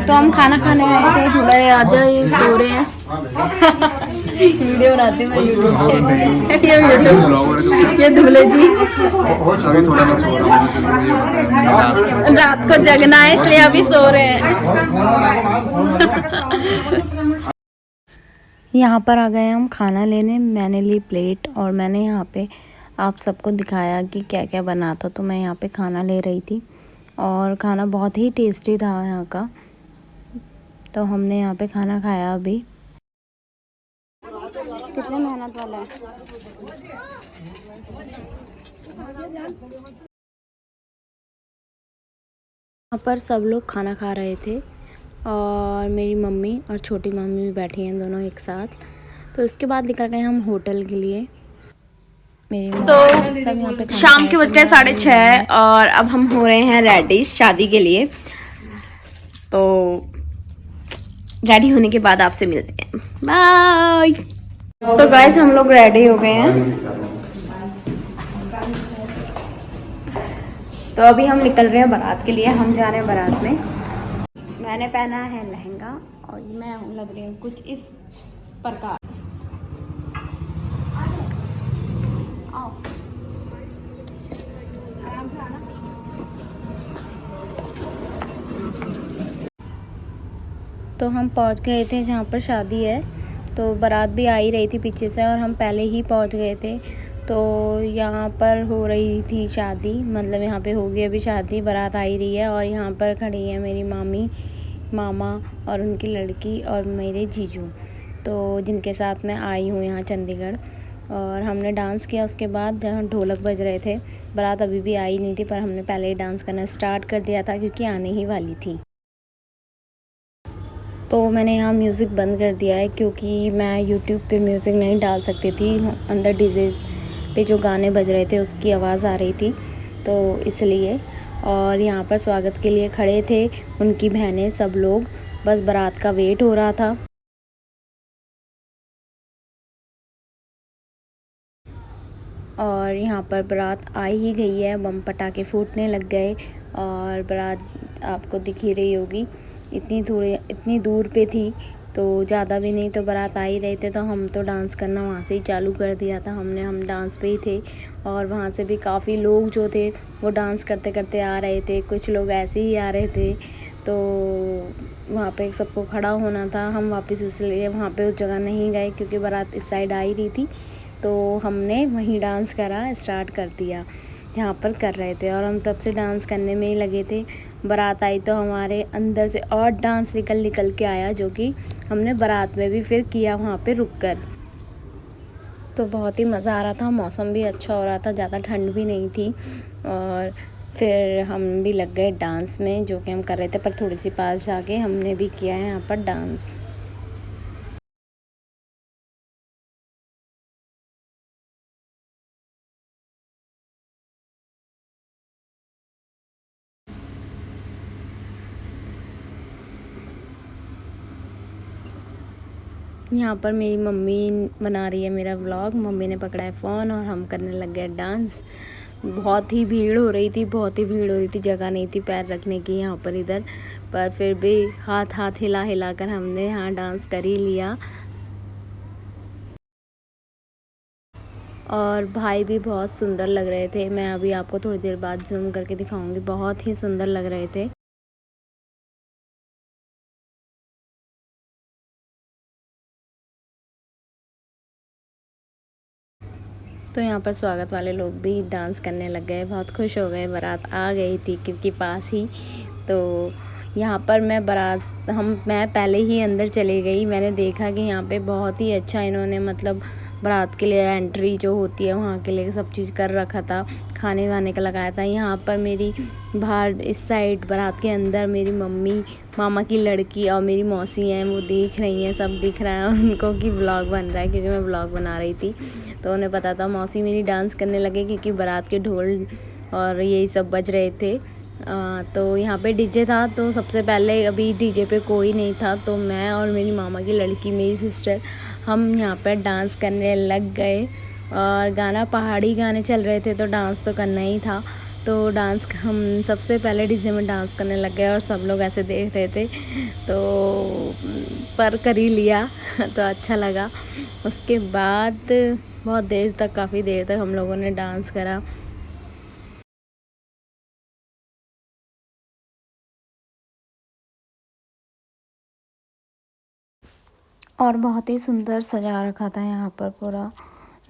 तो हम खाना खाने आए थे, दूल्हा राजा ये सो रहे हैं। वीडियो बनाते हैं ये दूल्हे जी। रात को जगना है इसलिए अभी सो रहे हैं। यहाँ पर आ गए हम खाना लेने। मैंने ली प्लेट और मैंने यहाँ पे आप सबको दिखाया कि क्या क्या बना था। तो मैं यहाँ पे खाना ले रही थी और खाना बहुत ही टेस्टी था यहाँ का। तो हमने यहाँ पे खाना खाया अभी। कितने मेहनत वाला है। यहाँ पर सब लोग खाना खा रहे थे और मेरी मम्मी और छोटी मम्मी भी बैठी हैं दोनों एक साथ। तो इसके बाद निकल गए हम होटल के लिए। मेरी तो सब यहाँ पे शाम के बज गए 6:30 और अब हम हो रहे हैं रेडी शादी के लिए। तो रेडी होने के बाद आपसे मिलते हैं। बाय। तो गाइस हम लोग रेडी हो गए हैं। तो अभी हम निकल रहे हैं बारात के लिए। हम जा रहे हैं बारात में। मैंने पहना है लहंगा और मैं लग रही हूँ कुछ इस प्रकार। तो हम पहुंच गए थे जहाँ पर शादी है। तो बारात भी आ ही रही थी पीछे से और हम पहले ही पहुंच गए थे। तो यहाँ पर हो रही थी शादी, मतलब यहाँ पे होगी अभी शादी। बारात आ ही रही है और यहाँ पर खड़ी है मेरी मामी, मामा और उनकी लड़की और मेरे जीजू, तो जिनके साथ मैं आई हूँ यहाँ चंडीगढ़। और हमने डांस किया। उसके बाद जहाँ ढोलक बज रहे थे, बारात अभी भी आई नहीं थी पर हमने पहले ही डांस करना स्टार्ट कर दिया था क्योंकि आने ही वाली थी। तो मैंने यहाँ म्यूज़िक बंद कर दिया है क्योंकि मैं यूट्यूब पे म्यूज़िक नहीं डाल सकती थी। अंदर डीजे पे जो गाने बज रहे थे उसकी आवाज़ आ रही थी, तो इसलिए। और यहाँ पर स्वागत के लिए खड़े थे उनकी बहनें, सब लोग। बस बारात का वेट हो रहा था। और यहाँ पर बारात आ ही गई है। बम पटाखे फूटने लग गए और बारात आपको दिख ही रही होगी। इतनी दूर पे थी तो ज़्यादा भी नहीं। तो बारात आ ही रहे थे तो हम तो डांस करना वहाँ से ही चालू कर दिया था हमने। हम डांस पे ही थे और वहाँ से भी काफ़ी लोग जो थे वो डांस करते करते आ रहे थे। कुछ लोग ऐसे ही आ रहे थे। तो वहाँ पे सबको खड़ा होना था। हम वापस इसलिए वहाँ पे उस जगह नहीं गए क्योंकि बारात इस साइड आ ही रही थी। तो हमने वहीं डांस करा स्टार्ट कर दिया जहाँ पर कर रहे थे। और हम तब से डांस करने में ही लगे थे। बारात आई तो हमारे अंदर से और डांस निकल के आया, जो कि हमने बारात में भी फिर किया वहाँ पे रुक कर। तो बहुत ही मज़ा आ रहा था। मौसम भी अच्छा हो रहा था, ज़्यादा ठंड भी नहीं थी। और फिर हम भी लग गए डांस में जो कि हम कर रहे थे, पर थोड़ी सी पास जाके हमने भी किया है यहाँ पर डांस। यहाँ पर मेरी मम्मी बना रही है मेरा व्लॉग। मम्मी ने पकड़ा है फ़ोन और हम करने लग गए डांस। बहुत ही भीड़ हो रही थी, बहुत ही भीड़ हो रही थी। जगह नहीं थी पैर रखने की यहाँ पर इधर, पर फिर भी हाथ हाथ हिला हिला कर हमने यहाँ डांस कर ही लिया। और भाई भी बहुत सुंदर लग रहे थे। मैं अभी आपको थोड़ी देर बाद जूम करके दिखाऊंगी। बहुत ही सुंदर लग रहे थे। तो यहाँ पर स्वागत वाले लोग भी डांस करने लग गए, बहुत खुश हो गए। बारात आ गई थी क्योंकि पास ही। तो यहाँ पर मैं पहले ही अंदर चली गई। मैंने देखा कि यहाँ पे बहुत ही अच्छा इन्होंने मतलब बारात के लिए एंट्री जो होती है वहाँ के लिए सब चीज़ कर रखा था। खाने वाने का लगाया था। यहाँ पर मेरी बाहर इस साइड बारात के अंदर मेरी मम्मी, मामा की लड़की और मेरी मौसी हैं, वो देख रही हैं। सब दिख रहा है उनको कि व्लॉग बन रहा है, क्योंकि मैं व्लॉग बना रही थी। तो उन्हें पता था। मौसी मेरी डांस करने लगे क्योंकि बारात के ढोल और यही सब बज रहे थे। तो यहाँ पे डीजे था। तो सबसे पहले अभी डीजे पे कोई नहीं था, तो मैं और मेरी मामा की लड़की, मेरी सिस्टर, हम यहाँ पर डांस करने लग गए। और गाना पहाड़ी गाने चल रहे थे तो डांस तो करना ही था। तो डांस हम सबसे पहले डीजे में डांस करने लग गए और सब लोग ऐसे देख रहे थे, तो पर कर ही लिया तो अच्छा लगा। उसके बाद बहुत देर तक, काफ़ी देर तक हम लोगों ने डांस करा। और बहुत ही सुंदर सजा रखा था यहाँ पर पूरा,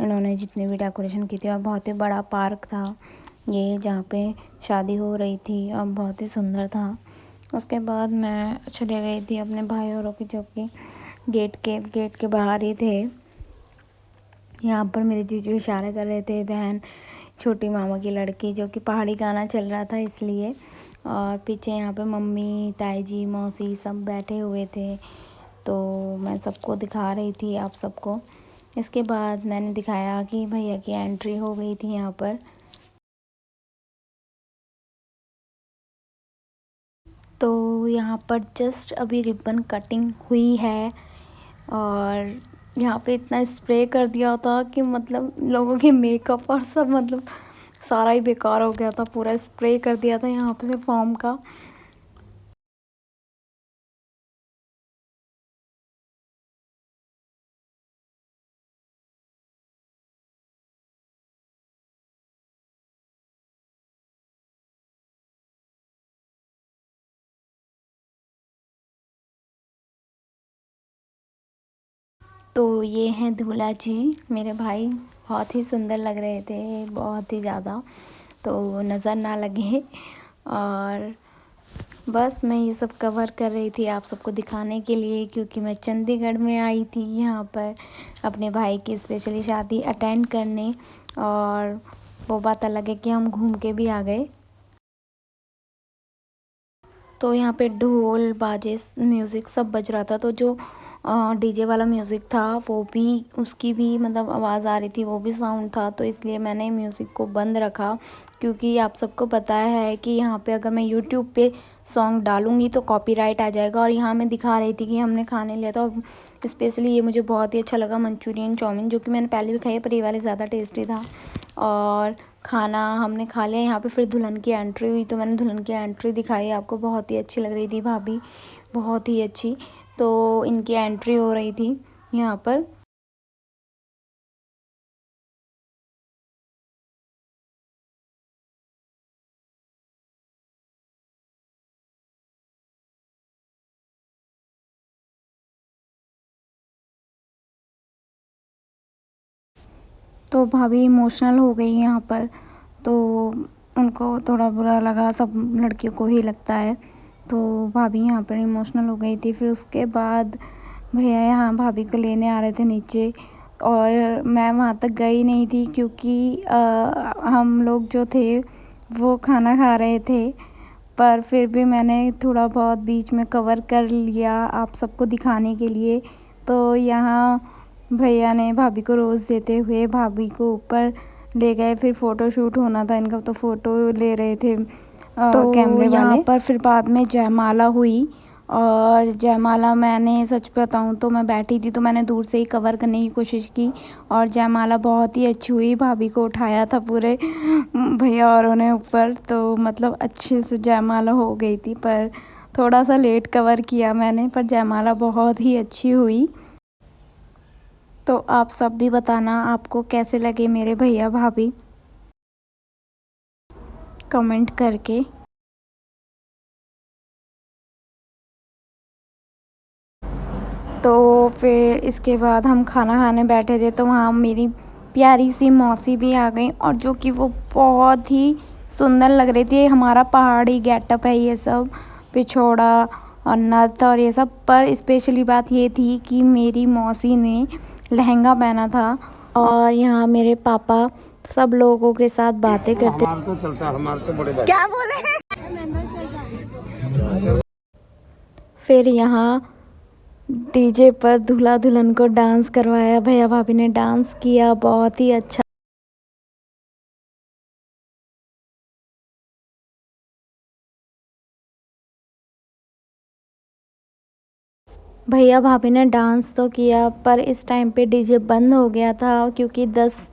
इन्होंने जितने भी डेकोरेशन की थी। और बहुत ही बड़ा पार्क था ये, जहाँ पे शादी हो रही थी, और बहुत ही सुंदर था। उसके बाद मैं चले गई थी अपने भाई औरों की, जो कि गेट के बाहर ही थे। यहाँ पर मेरे जीजू इशारे कर रहे थे, बहन छोटी मामा की लड़की, जो कि पहाड़ी गाना चल रहा था इसलिए। और पीछे यहाँ पे मम्मी, ताई जी, मौसी सब बैठे हुए थे, तो मैं सबको दिखा रही थी आप सबको। इसके बाद मैंने दिखाया कि भैया की एंट्री हो गई थी यहाँ पर। तो यहाँ पर जस्ट अभी रिबन कटिंग हुई है, और यहाँ पे इतना स्प्रे कर दिया था कि मतलब लोगों के मेकअप और सब मतलब सारा ही बेकार हो गया था। पूरा स्प्रे कर दिया था यहाँ पे से फॉर्म का। तो ये हैं दूल्हा जी, मेरे भाई। बहुत ही सुंदर लग रहे थे, बहुत ही ज़्यादा, तो नज़र ना लगे। और बस मैं ये सब कवर कर रही थी आप सबको दिखाने के लिए, क्योंकि मैं चंडीगढ़ में आई थी यहाँ पर अपने भाई की स्पेशली शादी अटेंड करने। और वो बात अलग है कि हम घूम के भी आ गए। तो यहाँ पे ढोल बाजे म्यूज़िक सब बज रहा था, तो जो डीजे वाला म्यूज़िक था वो भी, उसकी भी मतलब आवाज़ आ रही थी, वो भी साउंड था। तो इसलिए मैंने म्यूज़िक को बंद रखा, क्योंकि आप सबको पता है कि यहाँ पे अगर मैं यूट्यूब पे सॉन्ग डालूँगी तो कॉपीराइट आ जाएगा। और यहाँ मैं दिखा रही थी कि हमने खाने लिया था, और स्पेशली ये मुझे बहुत ही अच्छा लगा, मंचूरियन चाउमीन, जो कि मैंने पहले भी खाई है पर ये वाले ज़्यादा टेस्टी था। और खाना हमने खा लिया यहाँ पे। फिर दुल्हन की एंट्री हुई, तो मैंने दुल्हन की एंट्री दिखाई आपको। बहुत ही अच्छी लग रही थी भाभी, बहुत ही अच्छी। तो इनकी एंट्री हो रही थी यहाँ पर। तो भाभी इमोशनल हो गई यहाँ पर, तो उनको थोड़ा बुरा लगा, सब लड़कियों को ही लगता है। तो भाभी यहाँ पर इमोशनल हो गई थी। फिर उसके बाद भैया यहाँ भाभी को लेने आ रहे थे नीचे, और मैं वहाँ तक गई नहीं थी, क्योंकि हम लोग जो थे वो खाना खा रहे थे। पर फिर भी मैंने थोड़ा बहुत बीच में कवर कर लिया आप सबको दिखाने के लिए। तो यहाँ भैया ने भाभी को रोज़ देते हुए भाभी को ऊपर ले गए। फिर फ़ोटो शूट होना था इनका, तो फ़ोटो ले रहे थे तो कैमरे वाले। पर फिर बाद में जयमाला हुई, और जयमाला मैंने सच बताऊं तो मैं बैठी थी, तो मैंने दूर से ही कवर करने की कोशिश की। और जयमाला बहुत ही अच्छी हुई, भाभी को उठाया था पूरे भैया औरों ने ऊपर, तो मतलब अच्छे से जयमाला हो गई थी। पर थोड़ा सा लेट कवर किया मैंने, पर जयमाला बहुत ही अच्छी हुई। तो आप सब भी बताना आपको कैसे लगे मेरे भैया भाभी, कमेंट करके। तो फिर इसके बाद हम खाना खाने बैठे थे, तो वहाँ मेरी प्यारी सी मौसी भी आ गई, और जो कि वो बहुत ही सुंदर लग रही थी। हमारा पहाड़ी गेटअप है ये सब, पिछोड़ा और नथ और ये सब। पर स्पेशली बात ये थी कि मेरी मौसी ने लहंगा पहना था, और यहाँ मेरे पापा सब लोगों के साथ बातें करते। हमारा तो चलता, हमारा तो बड़े क्या बोले। फिर यहाँ डीजे पर दूल्हा दुल्हन को डांस करवाया, भैया भाभी ने डांस किया, बहुत ही अच्छा। भैया भाभी ने डांस तो किया, पर इस टाइम पे डीजे बंद हो गया था, क्योंकि 10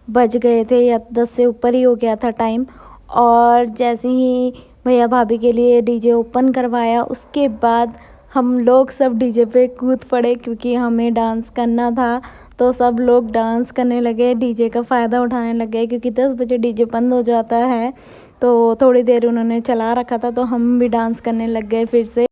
बज गए थे, या 10 से ऊपर ही हो गया था टाइम। और जैसे ही भैया भाभी के लिए डीजे ओपन करवाया उसके बाद हम लोग सब डीजे पे कूद पड़े, क्योंकि हमें डांस करना था। तो सब लोग डांस करने लगे, डीजे का फ़ायदा उठाने लगे, क्योंकि 10 बजे डीजे बंद हो जाता है। तो थोड़ी देर उन्होंने चला रखा था, तो हम भी डांस करने लग गए फिर से।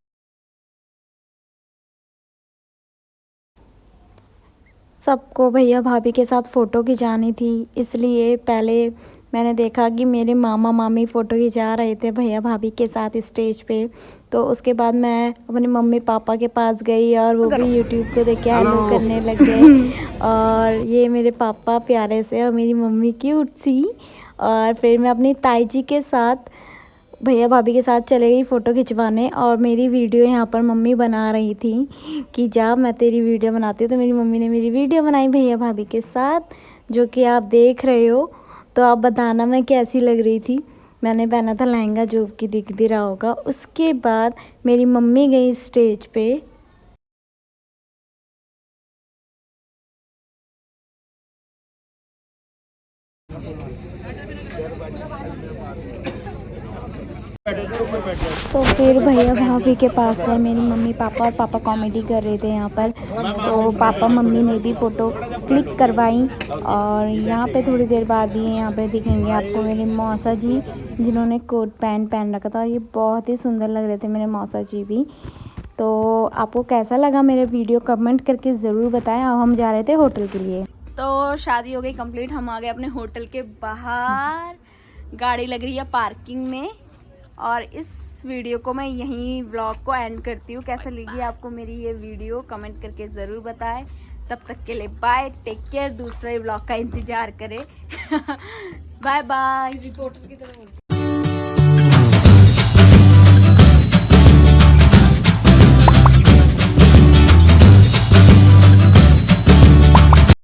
सबको भैया भाभी के साथ फ़ोटो खिंचानी थी, इसलिए पहले मैंने देखा कि मेरे मामा मामी फ़ोटो खिंचा रहे थे भैया भाभी के साथ स्टेज पे। तो उसके बाद मैं अपने मम्मी पापा के पास गई और वो भी यूट्यूब को देख के हेलो करने लग गए। और ये मेरे पापा प्यारे से और मेरी मम्मी क्यूट सी। और फिर मैं अपनी ताई जी के साथ भैया भाभी के साथ चले गई फ़ोटो खिंचवाने। और मेरी वीडियो यहाँ पर मम्मी बना रही थी कि जा मैं तेरी वीडियो बनाती हूँ। तो मेरी मम्मी ने मेरी वीडियो बनाई भैया भाभी के साथ, जो कि आप देख रहे हो। तो आप बताना मैं कैसी लग रही थी। मैंने पहना था लहंगा, जो कि दिख भी रहा होगा। उसके बाद मेरी मम्मी गई स्टेज पे। तो फिर भैया भाभी के पास गए मेरी मम्मी पापा, और पापा कॉमेडी कर रहे थे यहाँ पर। तो पापा मम्मी ने भी फ़ोटो क्लिक करवाई। और यहाँ पे थोड़ी देर बाद ही यहाँ पे दिखेंगे आपको मेरे मौसा जी, जिन्होंने कोट पैंट पहन रखा था। और ये बहुत ही सुंदर लग रहे थे मेरे मौसा जी भी। तो आपको कैसा लगा मेरा वीडियो कमेंट करके ज़रूर बताएं। अब हम जा रहे थे होटल के लिए। तो शादी हो गई कंप्लीट, हम आ गए अपने होटल के बाहर। गाड़ी लग रही है पार्किंग में। और इस वीडियो को मैं यहीं व्लॉग को एंड करती हूँ। कैसा लगी आपको मेरी ये वीडियो कमेंट करके ज़रूर बताएं। तब तक के लिए बाय, टेक केयर। दूसरे व्लॉग का इंतज़ार करें। Bye bye.